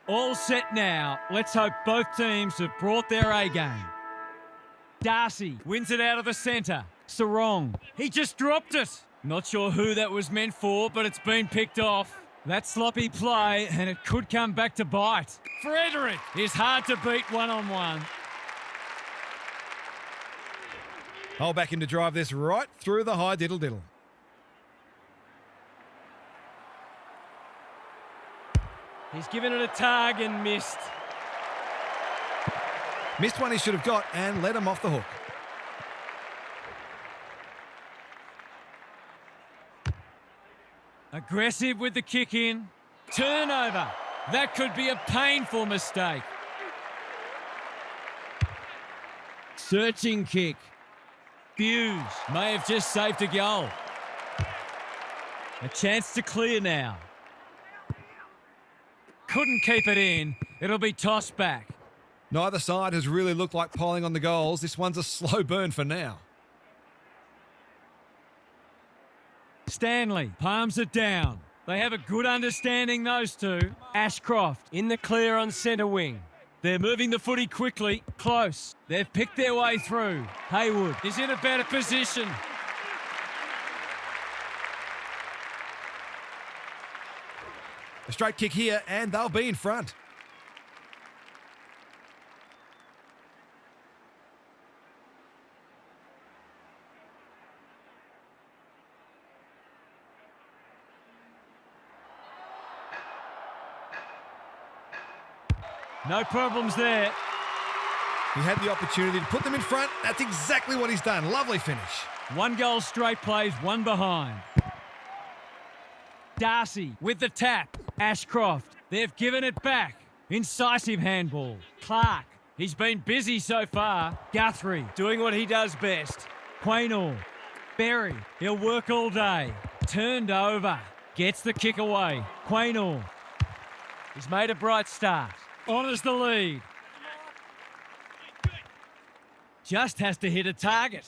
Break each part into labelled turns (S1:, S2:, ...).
S1: All set now. Let's hope both teams have brought their A game. Darcy wins it out of the centre. Sarong, he just dropped it. Not sure who that was meant for, but it's been picked off. That sloppy play, and it could come back to bite. Frederick is hard to beat one-on-one.
S2: I'll back him to drive this right through the high diddle-diddle.
S1: He's given it a tug and missed.
S2: Missed one he should have got and let him off the hook.
S1: Aggressive with the kick in. Turnover. That could be a painful mistake. Searching kick. Hughes may have just saved a goal. A chance to clear now. Couldn't keep it in. It'll be tossed back.
S2: Neither side has really looked like piling on the goals. This one's a slow burn for now.
S1: Stanley palms it down. They have a good understanding, those two. Ashcroft in the clear on centre wing. They're moving the footy quickly. Close. They've picked their way through. Haywood is in a better position.
S2: A straight kick here and they'll be in front.
S1: No problems there.
S2: He had the opportunity to put them in front. That's exactly what he's done. Lovely finish.
S1: 1 goal straight plays, 1 behind. Darcy with the tap. Ashcroft, they've given it back. Incisive handball. Clark, he's been busy so far. Guthrie doing what he does best. Quaynor. Berry, he'll work all day. Turned over. Gets the kick away. Quaynor. He's made a bright start. Honours the lead. Just has to hit a target.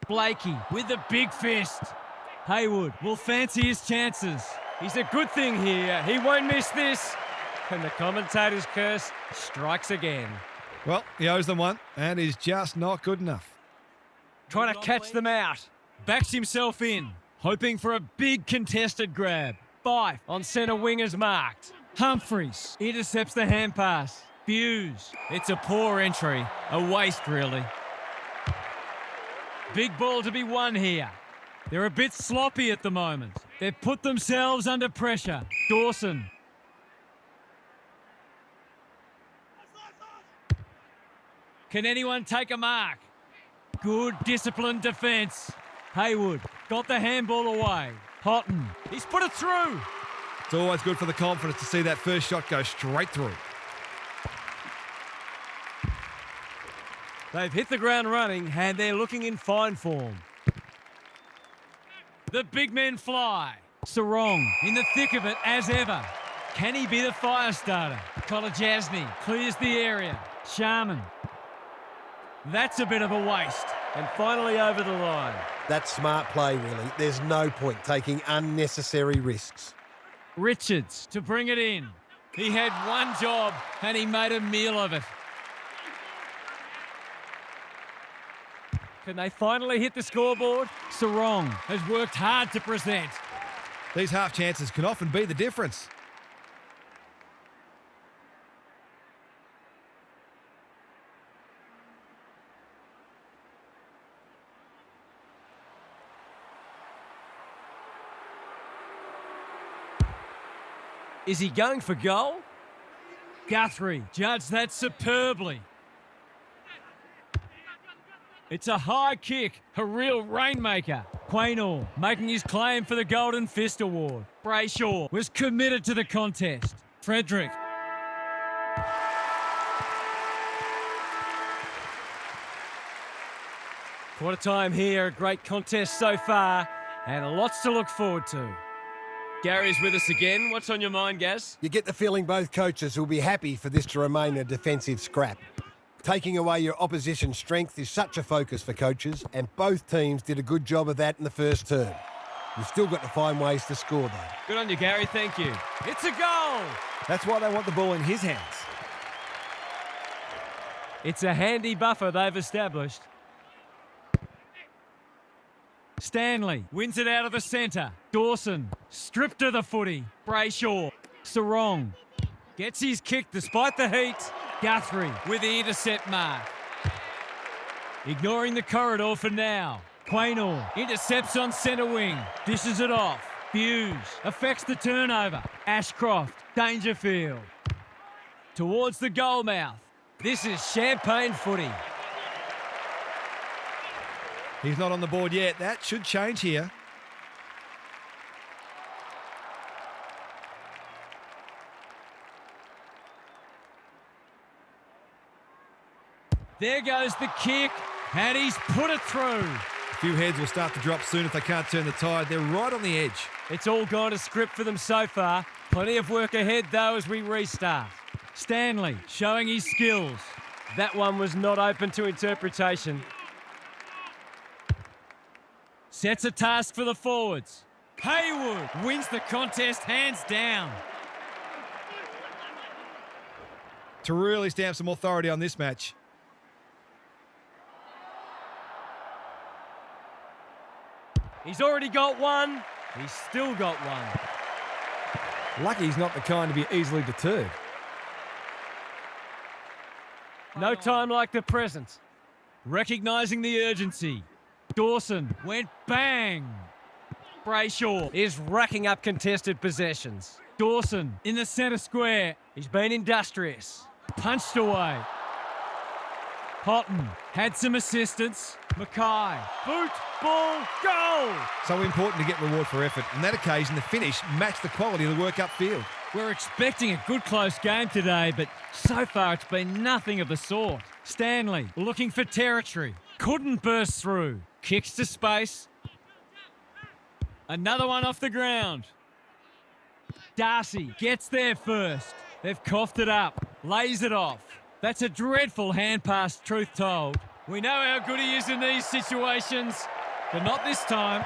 S1: Blakey with the big fist. Haywood will fancy his chances. He's a good thing here. He won't miss this. And the commentator's curse strikes again.
S2: Well, he owes them one and is just not good enough.
S1: Trying to catch them out. Backs himself in. Hoping for a big contested grab. Fife on centre wing is marked. Humphreys intercepts the hand pass. Hughes. It's a poor entry. A waste, really. Big ball to be won here. They're a bit sloppy at the moment. They've put themselves under pressure. Dawson. Can anyone take a mark? Good disciplined defence. Haywood got the handball away. Houghton. He's put it through.
S2: It's always good for the confidence to see that first shot go straight through.
S1: They've hit the ground running and they're looking in fine form. The big men fly. Sarong in the thick of it as ever. Can he be the fire starter? Kolajasny clears the area. Sharman. That's a bit of a waste. And finally over the line.
S3: That's smart play, really. There's no point taking unnecessary risks.
S1: Richards to bring it in. He had one job and he made a meal of it. Can they finally hit the scoreboard? Sarong has worked hard to present.
S2: These half chances can often be the difference.
S1: Is he going for goal? Guthrie judged that superbly. It's a high kick, a real rainmaker. Quaynor making his claim for the Golden Fist Award. Brayshaw was committed to the contest. Frederick. Quarter time here, a great contest so far, and lots to look forward to. Gary's with us again. What's on your mind, Gaz?
S3: You get the feeling both coaches will be happy for this to remain a defensive scrap. Taking away your opposition's strength is such a focus for coaches, and both teams did a good job of that in the first term. You've still got to find ways to score, though.
S1: Good on you, Gary. Thank you. It's a goal.
S4: That's why they want the ball in his hands.
S1: It's a handy buffer they've established. Stanley wins it out of the centre. Dawson stripped of the footy. Brayshaw. Sarong gets his kick despite the heat. Guthrie with the intercept mark. Ignoring the corridor for now. Quaynor intercepts on centre wing. Dishes it off. Hughes affects the turnover. Ashcroft. Dangerfield. Towards the goal mouth. This is champagne footy.
S2: He's not on the board yet. That should change here.
S1: There goes the kick, and he's put it through.
S2: A few heads will start to drop soon if they can't turn the tide. They're right on the edge.
S1: It's all gone to script for them so far. Plenty of work ahead, though, as we restart. Stanley showing his skills. That one was not open to interpretation. Sets a task for the forwards. Haywood wins the contest hands down.
S2: To really stamp some authority on this match.
S1: He's already got one. He's still got one.
S4: Lucky he's not the kind to be easily deterred.
S1: No time like the present. Recognising the urgency. Dawson went bang. Brayshaw is racking up contested possessions. Dawson in the centre square. He's been industrious. Punched away. Cotton had some assistance. Mackay. Boot, ball, goal.
S2: So important to get reward for effort. On that occasion, the finish matched the quality of the work upfield.
S1: We're expecting a good close game today, but so far it's been nothing of the sort. Stanley looking for territory. Couldn't burst through. Kicks to space. Another one off the ground. Darcy gets there first. They've coughed it up. Lays it off. That's a dreadful hand pass, truth told. We know how good he is in these situations, but not this time.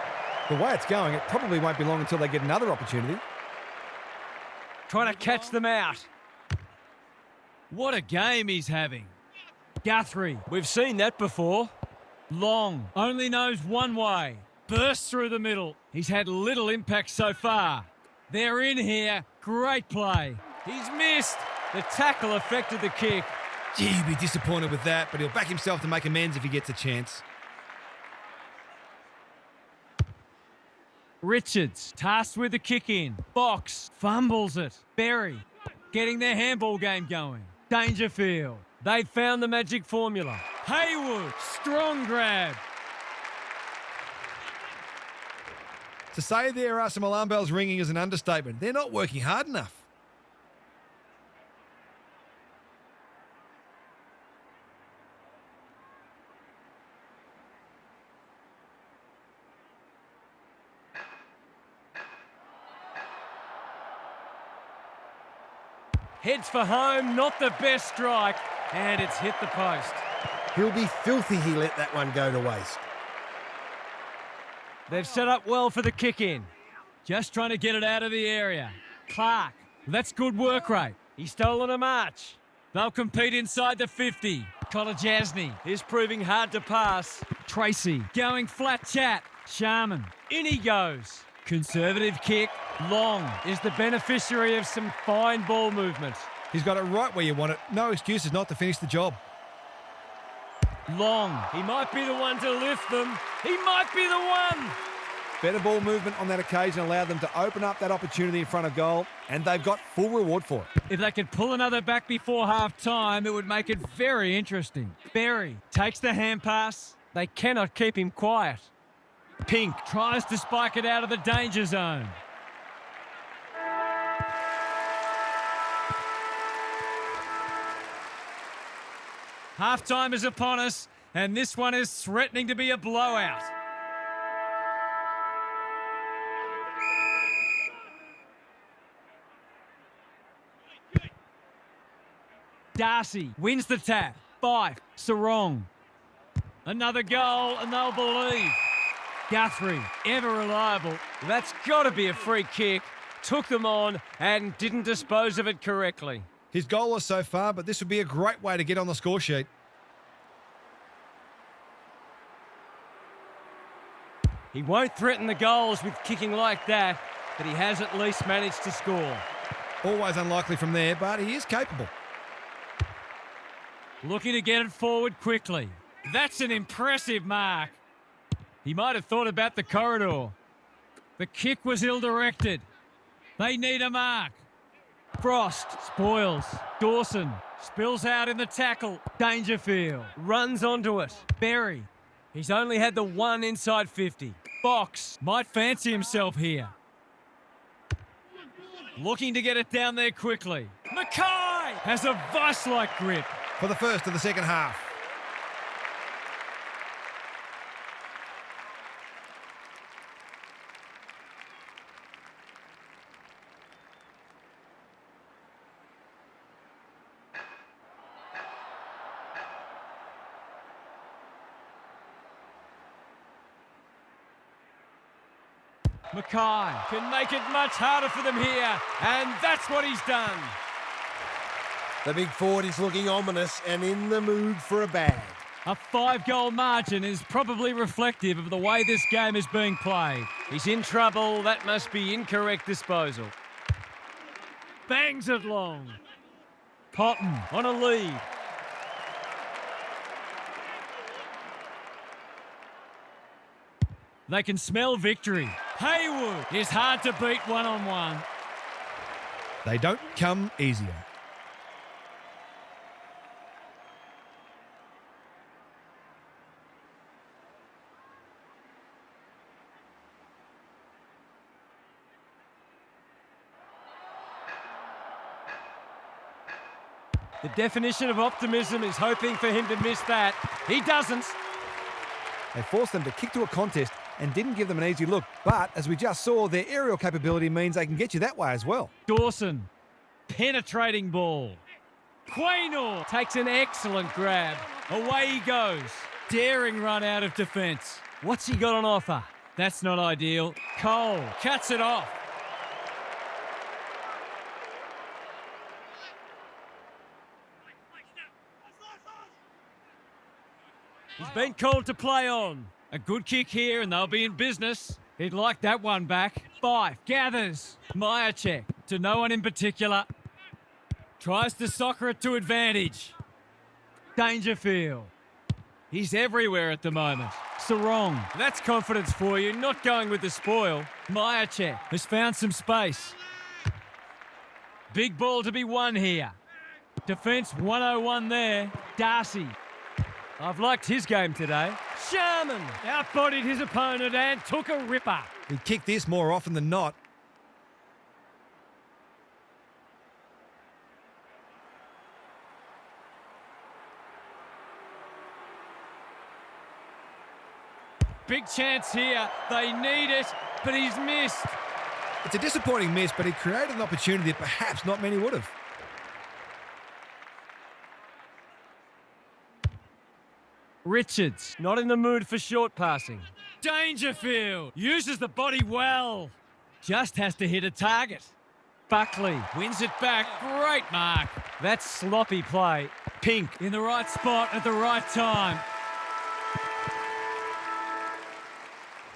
S4: The way it's going, it probably won't be long until they get another opportunity.
S1: Trying to catch them out. What a game he's having. Guthrie, we've seen that before. Long, only knows one way. Bursts through the middle. He's had little impact so far. They're in here. Great play. He's missed. The tackle affected the kick.
S2: Gee, he'd be disappointed with that, but he'll back himself to make amends if he gets a chance.
S1: Richards, tasked with the kick in. Box, fumbles it. Berry, getting their handball game going. Dangerfield, they've found the magic formula. Haywood, strong grab.
S2: To say there are some alarm bells ringing is an understatement. They're not working hard enough.
S1: Heads for home, not the best strike, and it's hit the post.
S3: He'll be filthy he let that one go to waste.
S1: They've set up well for the kick-in. Just trying to get it out of the area. Clark, that's good work rate. He's stolen a march. They'll compete inside the 50. Kolajasny is proving hard to pass. Tracy going flat chat. Sharman, in he goes. Conservative kick. Long is the beneficiary of some fine ball movement.
S2: He's got it right where you want it. No excuses not to finish the job.
S1: Long, he might be the one to lift them. He might be the one.
S4: Better ball movement on that occasion allowed them to open up that opportunity in front of goal, and they've got full reward for it.
S1: If they could pull another back before half-time, it would make it very interesting. Berry takes the hand pass. They cannot keep him quiet. Pink tries to spike it out of the danger zone. Half-time is upon us, and this one is threatening to be a blowout. Darcy wins the tap. Fife, Sarong. Another goal, and they'll believe. Guthrie, ever reliable. That's got to be a free kick. Took them on and didn't dispose of it correctly.
S2: His goalless so far, but this would be a great way to get on the score sheet.
S1: He won't threaten the goals with kicking like that, but he has at least managed to score.
S2: Always unlikely from there, but he is capable.
S1: Looking to get it forward quickly. That's an impressive mark. He might have thought about the corridor. The kick was ill-directed. They need a mark. Frost spoils. Dawson spills out in the tackle. Dangerfield runs onto it. Berry. He's only had the one inside 50. Box might fancy himself here. Looking to get it down there quickly. Mackay has a vice-like grip.
S2: For the first of the second half.
S1: Mackay can make it much harder for them here, and that's what he's done.
S3: The big forward is looking ominous and in the mood for a bag.
S1: A 5-goal margin is probably reflective of the way this game is being played. He's in trouble. That must be incorrect disposal. Bangs it long. Cotton on a lead. They can smell victory. Haywood is hard to beat one-on-one.
S2: They don't come easier.
S1: The definition of optimism is hoping for him to miss that. He doesn't.
S4: They forced them to kick to a contest and didn't give them an easy look. But, as we just saw, their aerial capability means they can get you that way as well.
S1: Dawson, penetrating ball. Quaynor takes an excellent grab. Away he goes. Daring run out of defence. What's he got on offer? That's not ideal. Cole cuts it off. He's been called to play on. A good kick here and they'll be in business. He'd like that one back. Fife gathers. Myercheck to no one in particular. Tries to soccer it to advantage. Dangerfield. He's everywhere at the moment. Sarong. That's confidence for you, not going with the spoil. Myercheck has found some space. Big ball to be won here. Defence 101 there. Darcy. I've liked his game today. Sharman outbodied his opponent and took a ripper.
S2: He'd kick this more often than not.
S1: Big chance here. They need it, but he's missed.
S2: It's a disappointing miss, but he created an opportunity that perhaps not many would have.
S1: Richards, not in the mood for short passing. Dangerfield uses the body well. Just has to hit a target. Buckley wins it back. Great mark. That's sloppy play. Pink in the right spot at the right time.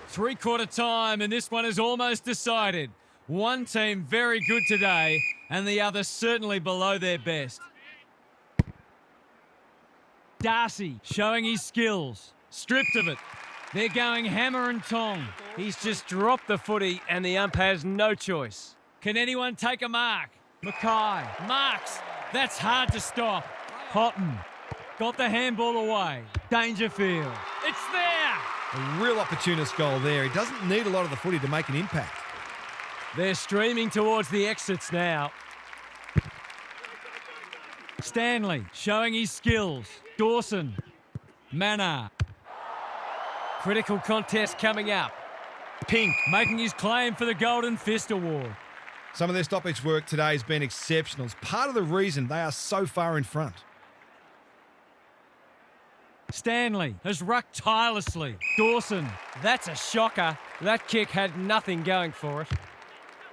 S1: Three-quarter time, and this one is almost decided. One team very good today, and the other certainly below their best. Darcy showing his skills. Stripped of it. They're going hammer and tong. He's just dropped the footy and the ump has no choice. Can anyone take a mark? Mackay marks. That's hard to stop. Cotton got the handball away. Dangerfield. It's there.
S2: A real opportunist goal there. He doesn't need a lot of the footy to make an impact.
S1: They're streaming towards the exits now. Stanley showing his skills. Dawson. Manor. Critical contest coming up. Pink making his claim for the Golden Fist Award.
S2: Some of their stoppage work today has been exceptional. It's part of the reason they are so far in front.
S1: Stanley has rucked tirelessly. Dawson.
S5: That's a shocker. That kick had nothing going for it.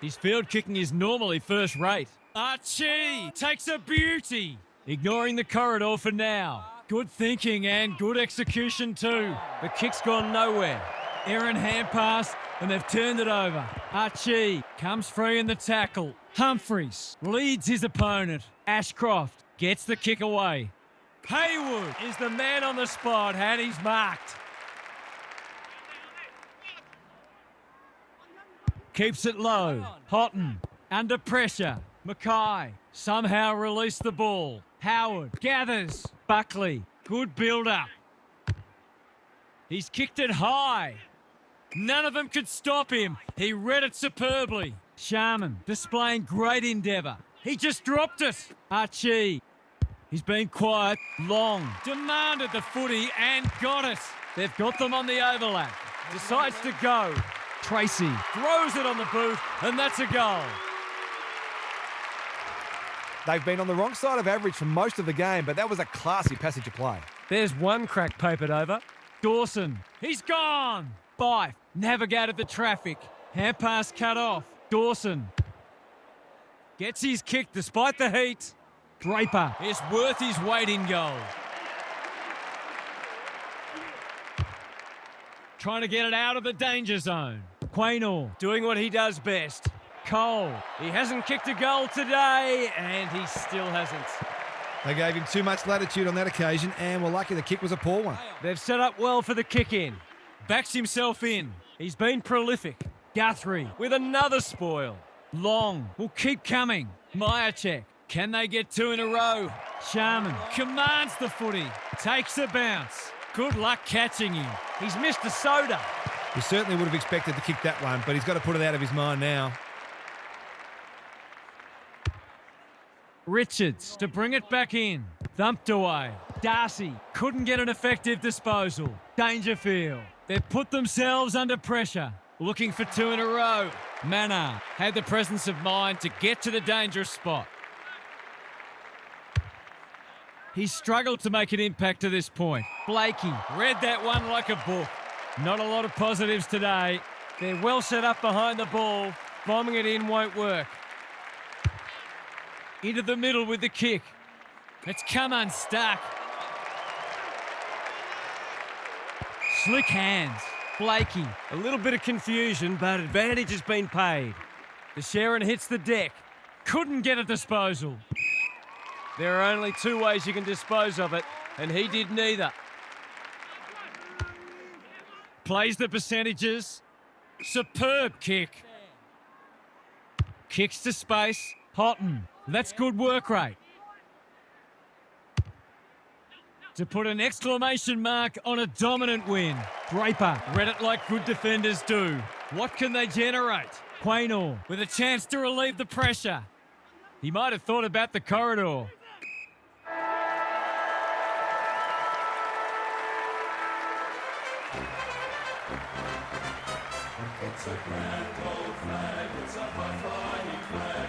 S1: His field kicking is normally first rate. Archie takes a beauty. Ignoring the corridor for now. Good thinking and good execution too. The kick's gone nowhere. Aaron hand pass and they've turned it over. Archie comes free in the tackle. Humphries leads his opponent. Ashcroft gets the kick away. Haywood is the man on the spot and he's marked. Keeps it low. Houghton under pressure. Mackay somehow released the ball. Howard gathers. Buckley, good build-up. He's kicked it high. None of them could stop him. He read it superbly. Sharman displaying great endeavour. He just dropped it. Archie. He's been quiet. Long demanded the footy and got it. They've got them on the overlap. Decides to go. Tracy throws it on the boot and that's a goal.
S4: They've been on the wrong side of average for most of the game, but that was a classy passage of play.
S5: There's one crack papered over.
S1: Dawson, he's gone. Fife navigated the traffic. Hand pass cut off. Dawson gets his kick despite the heat. Draper is worth his weight in goal. Trying to get it out of the danger zone. Quaynor doing what he does best. Cole, he hasn't kicked a goal today, and he still hasn't.
S2: They gave him too much latitude on that occasion, and were lucky the kick was a poor one.
S1: They've set up well for the kick-in. Backs himself in. He's been prolific. Guthrie with another spoil. Long will keep coming. Myercheck, can they get two in a row? Sharman commands the footy. Takes a bounce. Good luck catching him. He's missed a soda.
S2: He certainly would have expected to kick that one, but he's got to put it out of his mind now.
S1: Richards to bring it back in. Thumped away. Darcy couldn't get an effective disposal. Dangerfield. They've put themselves under pressure. Looking for two in a row. Manor had the presence of mind to get to the dangerous spot. He's struggled to make an impact to this point. Blakey read that one like a book. Not a lot of positives today. They're well set up behind the ball. Bombing it in won't work. Into the middle with the kick. It's come unstuck. Slick hands. Blakey.
S5: A little bit of confusion, but advantage has been paid.
S1: The Sharon hits the deck. Couldn't get a disposal.
S5: There are only two ways you can dispose of it, and he did neither.
S1: Plays the percentages. Superb kick. Kicks to space. Houghton. That's good work rate. To put an exclamation mark on a dominant win. Draper read it like good defenders do. What can they generate? Quaynor with a chance to relieve the pressure. He might have thought about the corridor.
S6: It's a grand old flag, it's up a flying flag.